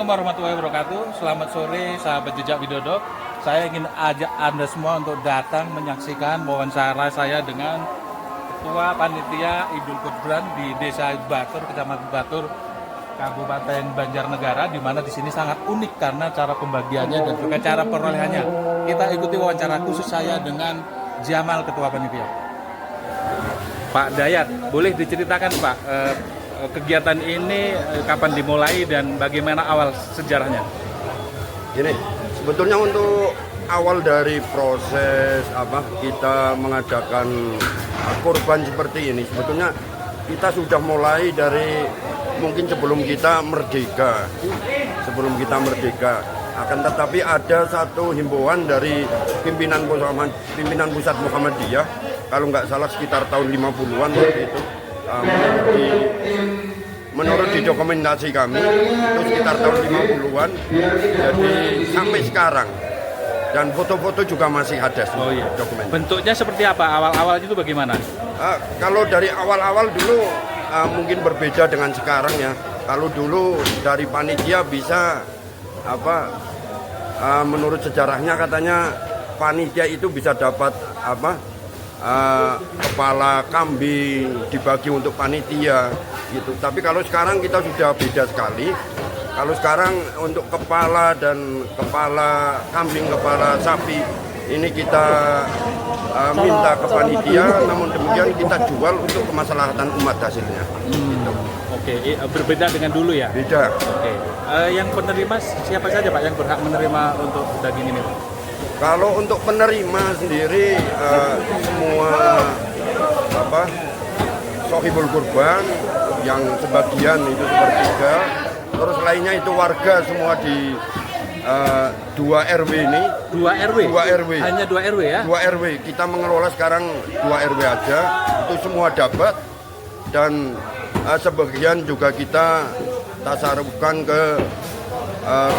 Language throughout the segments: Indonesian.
Assalamualaikum warahmatullahi wabarakatuh. Selamat sore sahabat Jejak Widodo. Saya ingin ajak Anda semua untuk datang menyaksikan wawancara saya dengan Ketua Panitia Idul Kurban di Desa Batur, Kecamatan Batur, Kabupaten Banjarnegara, di mana di sini sangat unik karena cara pembagiannya dan juga cara perolehannya. Kita ikuti wawancara khusus saya dengan Jamal, Ketua Panitia. Pak Dayat, boleh diceritakan Pak, kegiatan ini kapan dimulai dan bagaimana awal sejarahnya? Ini sebetulnya untuk awal dari proses kita mengadakan kurban seperti ini, sebetulnya kita sudah mulai dari mungkin sebelum kita merdeka. Akan tetapi ada satu himbauan dari pimpinan pusat Muhammadiyah, kalau nggak salah sekitar tahun 50-an waktu itu. Menurut di dokumentasi kami itu sekitar tahun 50-an, jadi sampai sekarang, dan foto-foto juga masih ada. Dokumen. Bentuknya seperti apa? Awal-awal itu bagaimana? Kalau dari awal-awal dulu mungkin berbeda dengan sekarang ya. Kalau dulu dari panitia bisa menurut sejarahnya katanya panitia itu bisa dapat kepala kambing dibagi untuk panitia gitu. Tapi kalau sekarang kita sudah beda sekali. Kalau sekarang untuk kepala kepala kambing, kepala sapi ini kita minta ke panitia, namun demikian kita jual untuk kemaslahatan umat hasilnya. Gitu. Oke, berbeda dengan dulu ya? Beda. Oke. Yang penerima siapa saja Pak yang berhak menerima untuk daging ini Pak? Kalau untuk penerima sendiri semua sohibul kurban yang sebagian itu sepertiga, terus lainnya itu warga semua di 2 RW ini. 2 RW? 2 RW. Hanya 2 RW ya? 2 RW. Kita mengelola sekarang 2 RW aja. Itu semua dapat, dan sebagian juga kita tasarufkan ke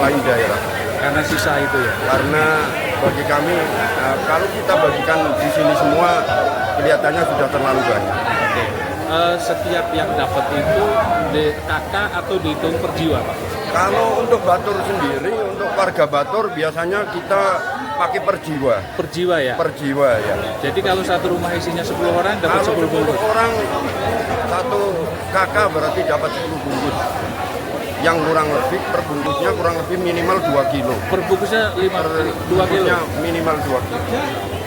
lain daerah. Karena sisa itu ya? Karena bagi kami, kalau kita bagikan di sini semua, kelihatannya sudah terlalu banyak. Oke. Setiap yang dapat itu di kakak atau dihitung per jiwa Pak? Kalau untuk Batur sendiri, untuk warga Batur biasanya kita pakai per jiwa. Per jiwa ya? Per jiwa ya. Jadi kalau satu rumah isinya 10 orang dapat 10 bungkus? Kalau 10 orang, satu kakak berarti dapat 10 bungkus. Yang kurang lebih, per bungkusnya kurang lebih minimal 2 kilo. Per bungkusnya 2 kilo? Minimal 2 kilo.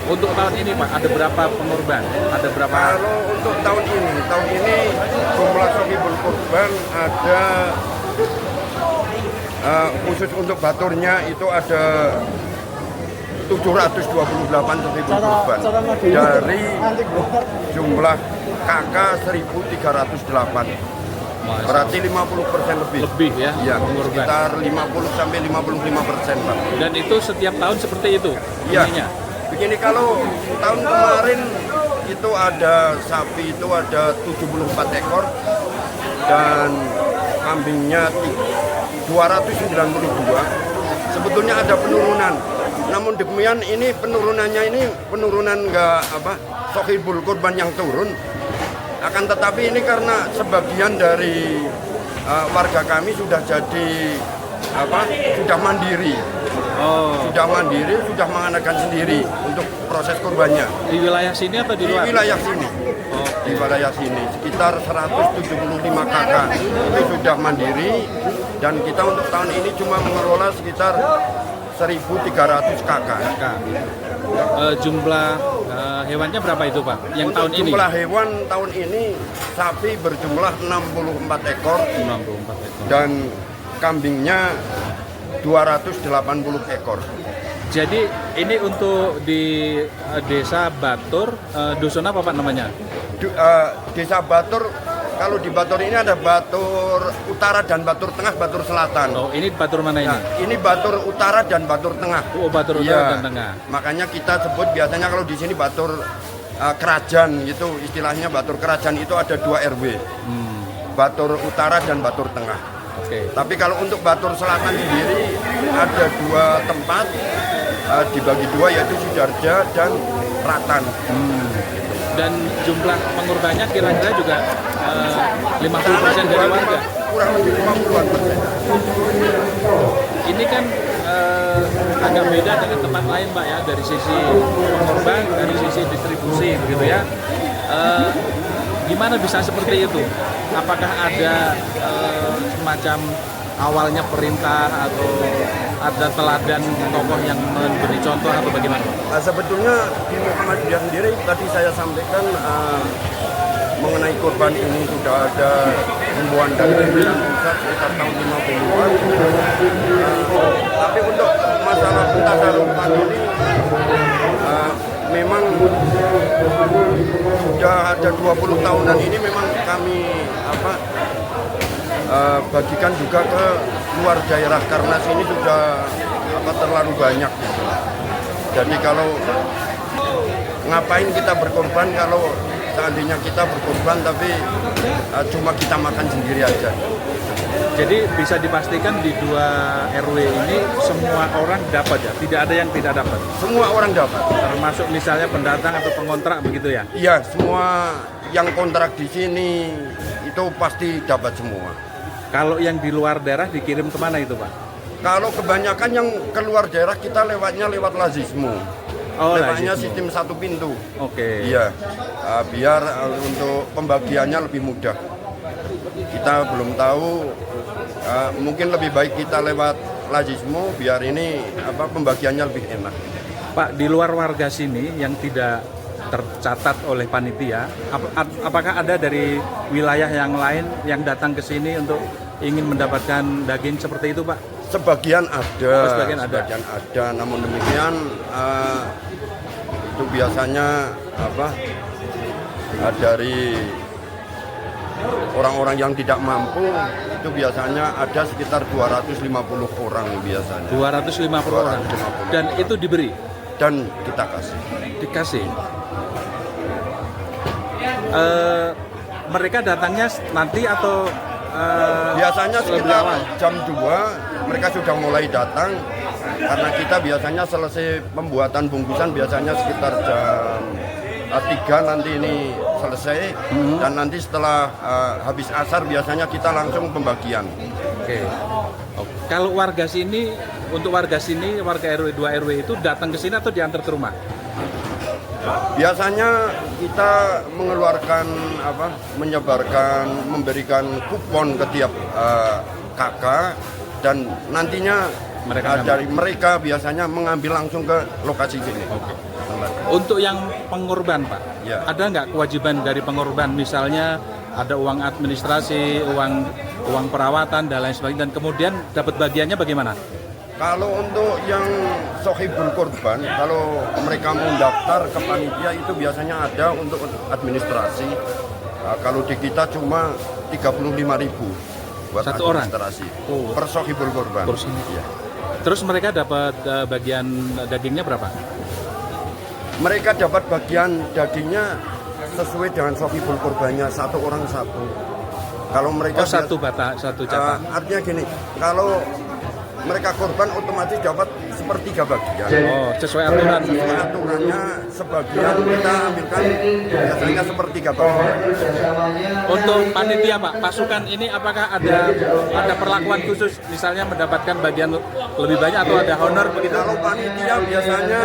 Untuk tahun ini Pak, ada berapa pengorban? Ada berapa? Kalau untuk tahun ini jumlah sohibul kurban ada khusus untuk Baturnya itu ada 728 sohibul kurban dari jumlah kakak 1.308. Berarti 50% lebih. Lebih ya? Ya, pengorban. sekitar 50-55% Pak. Dan itu setiap tahun seperti itu? Iya. Ininya? Begini, kalau tahun kemarin itu ada sapi itu ada 74 ekor dan kambingnya 292. Sebetulnya ada penurunan. Namun demikian ini penurunannya penurunan sohibul kurban yang turun. Akan tetapi ini karena sebagian dari warga kami sudah jadi sudah mandiri. Sudah mengadakan sendiri untuk proses kurbannya. Di wilayah sini atau di luar? Di wilayah sini. Di wilayah sini sekitar 175 kakak itu sudah mandiri, dan kita untuk tahun ini cuma mengelola sekitar 1.300 kakak. Jumlah hewannya berapa itu Pak? Yang untuk tahun ini? Jumlah hewan tahun ini sapi berjumlah 64 ekor. 64 ekor. Dan kambingnya 280 ekor. Jadi ini untuk di Desa Batur, dusun apa Pak namanya? Desa Batur, kalau di Batur ini ada Batur Utara dan Batur Tengah, Batur Selatan. Oh, ini Batur mana ini? Nah, ini Batur Utara dan Batur Tengah. Oh, Batur Utara dan Tengah. Makanya kita sebut biasanya kalau di sini Batur Kerajaan, itu istilahnya Batur Kerajaan itu ada 2 RW. Batur Utara dan Batur Tengah. Tapi kalau untuk Batur Selatan sendiri ada 2 tempat, dibagi 2, yaitu Sidarja dan Ratan. Dan jumlah pengorbannya kira-kira juga 50% dari warga? Kurang lebih 50%. ini kan agak beda dengan tempat lain Pak ya, dari sisi pengorban, dari sisi distribusi gitu ya. Gimana bisa seperti itu? Apakah ada semacam awalnya perintah atau ada teladan tokoh yang memberi contoh atau bagaimana? Sebetulnya di Muhammadiyah sendiri tadi saya sampaikan mengenai korban ini sudah ada himbauan dari pimpinan pusat sekitar tahun 50-an. Tapi untuk masalah pentasarupan ini memang sudah ada 20 tahunan ini memang kami bagikan juga ke luar daerah karena sini sudah terlalu banyak. Jadi kalau ngapain kita berkorban kalau seandainya kita berkorban tapi cuma kita makan sendiri aja. Jadi bisa dipastikan di 2 RW ini semua orang dapat ya? Tidak ada yang tidak dapat? Semua orang dapat. Termasuk misalnya pendatang atau pengontrak begitu ya? Iya, semua yang kontrak di sini itu pasti dapat semua. Kalau yang di luar daerah dikirim kemana itu Pak? Kalau kebanyakan yang keluar daerah kita lewatnya lewat lazismu. Oh, lewatnya lazismu. sistem satu pintu. Oke. Iya, biar untuk pembagiannya lebih mudah. Kita belum tahu, mungkin lebih baik kita lewat lazismu biar ini pembagiannya lebih enak. Pak, di luar warga sini yang tidak tercatat oleh panitia, apakah ada dari wilayah yang lain yang datang ke sini untuk ingin mendapatkan daging seperti itu Pak? Sebagian ada, sebagian ada. Namun demikian itu biasanya dari orang-orang yang tidak mampu itu biasanya ada sekitar 250 orang biasanya. 250 orang. Dan itu diberi? Dan kita kasih. Dikasih. Mereka datangnya nanti atau biasanya sekitar jam 2 mereka sudah mulai datang karena kita biasanya selesai pembuatan bungkusan biasanya sekitar jam 3 nanti ini selesai dan nanti setelah habis asar biasanya kita langsung pembagian. Oke. Kalau warga sini, untuk warga sini, warga RW 2 RW itu datang ke sini atau diantar ke rumah? Biasanya kita mengeluarkan menyebarkan, memberikan kupon ke tiap kakak dan nantinya mereka biasanya mengambil langsung ke lokasi sini. Oke. Untuk yang pengorban Pak, ya. Ada nggak kewajiban dari pengorban? Misalnya ada uang administrasi, uang perawatan dan lain sebagainya, dan kemudian dapat bagiannya bagaimana? Kalau untuk yang sohibul korban, kalau mereka mendaftar ke panitia itu biasanya ada untuk administrasi. Kalau di kita cuma 35.000 buat satu administrasi orang? Per sohibul korban. Ya. Terus mereka dapat bagian dagingnya berapa? Mereka dapat bagian dagingnya sesuai dengan sohibul korbannya, satu orang satu. Kalau mereka satu jatah. Artinya gini, kalau mereka korban otomatis dapat sepertiga bagian. Oh, sesuai aturan. Sesuai aturannya sebagian kita ambilkan biasanya sepertiga bagian. Untuk panitia Pak, pasukan ini apakah ada perlakuan khusus, misalnya mendapatkan bagian lebih banyak atau ada honor begitu? Kalau panitia biasanya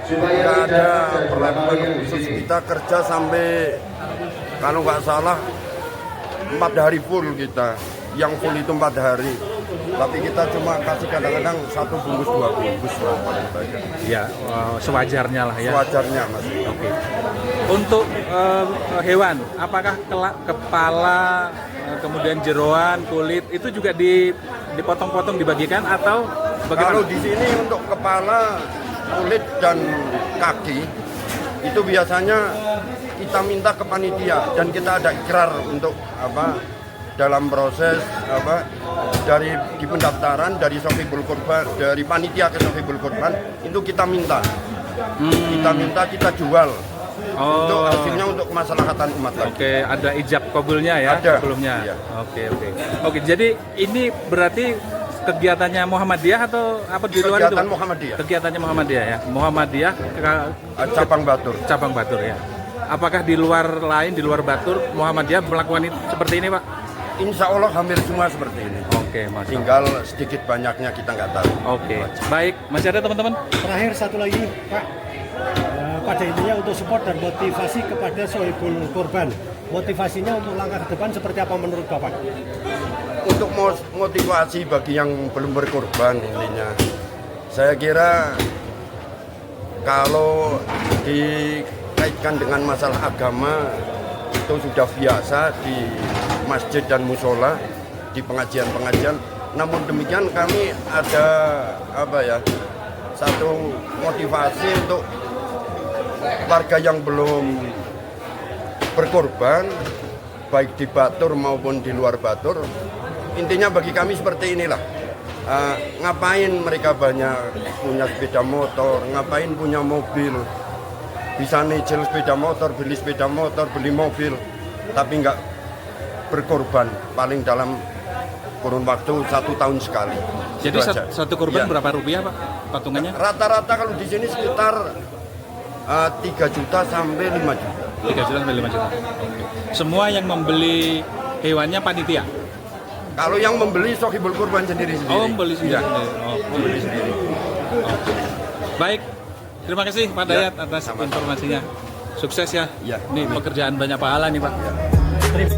nggak ada perlakuan khusus, kita kerja sampai kalau nggak salah 4 hari full kita. Yang full itu 4 hari. Tapi kita cuma kasih kadang-kadang 1 bungkus 2 bungkus lah paling banyak. Ya, sewajarnya lah ya. Sewajarnya Mas. Oke. Untuk hewan, apakah kepala, kemudian jeroan, kulit itu juga dipotong-potong dibagikan atau bagaimana? Kalau di sini untuk kepala, kulit dan kaki itu biasanya kita minta ke panitia dan kita ada ikrar untuk dalam proses dari di pendaftaran dari sohibul korban, dari panitia ke sohibul korban itu kita minta kita jual untuk hasilnya untuk kemaslahatan umat lagi. Oke, ada ijab kabulnya ya ada. Sebelumnya. Iya. Oke, jadi ini berarti kegiatannya Muhammadiyah atau apa di luar itu? Muhammadiyah. Kegiatannya Muhammadiyah ya. Muhammadiyah cabang Batur. Cabang Batur ya. Apakah di luar lain, di luar Batur Muhammadiyah melakukan seperti ini Pak? Insya Allah hampir semua seperti ini. Oke, Mas. Tinggal sedikit banyaknya kita nggak tahu. Oke, baik. Masih ada teman-teman? Terakhir satu lagi Pak, pada intinya untuk support dan motivasi kepada Sohibul Kurban. Motivasinya untuk langkah ke depan seperti apa menurut Bapak? Untuk motivasi bagi yang belum berkorban intinya, saya kira kalau dikaitkan dengan masalah agama itu sudah biasa di masjid dan musola, di pengajian-pengajian. Namun demikian kami ada satu motivasi untuk warga yang belum berkorban, baik di Batur maupun di luar Batur. Intinya bagi kami seperti inilah. Ngapain mereka banyak punya sepeda motor, ngapain punya mobil, bisa nyicil sepeda motor, beli mobil, tapi nggak berkorban, paling dalam kurun waktu 1 tahun sekali. Jadi Itu aja. satu korban Ya. berapa rupiah, Pak? Patungannya? Rata-rata kalau di sini sekitar 3 juta sampai 5 juta. 3 juta sampai 5 juta. Semua yang membeli hewannya panitia? Kalau yang membeli Sohibul Kurban sendiri-sendiri. Oh, membeli sendiri. Ya, Oh, membeli sendiri. baik. Terima kasih Pak Ya, Dayat atas sama-sama. informasinya. Sukses ya. Ya. Ini pekerjaan banyak pahala nih, Pak. Terima